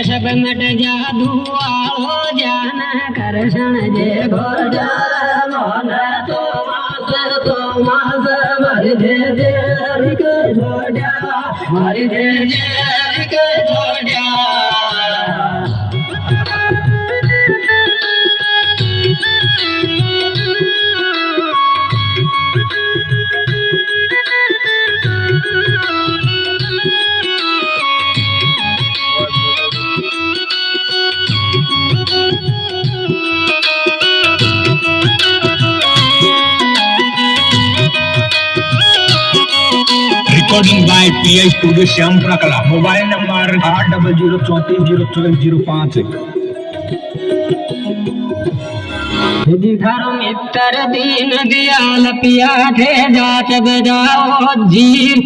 सब मट जादू आलो जान करशन जे घोड़ा मोला तो मास मर दे के छोड़ा मर दे के छोड़ा Recording by PI Studio Shyam Prakala. Mobile number 8004301205. थारो मित्र दीन दयाल पिया थे जाच बजाओ जीव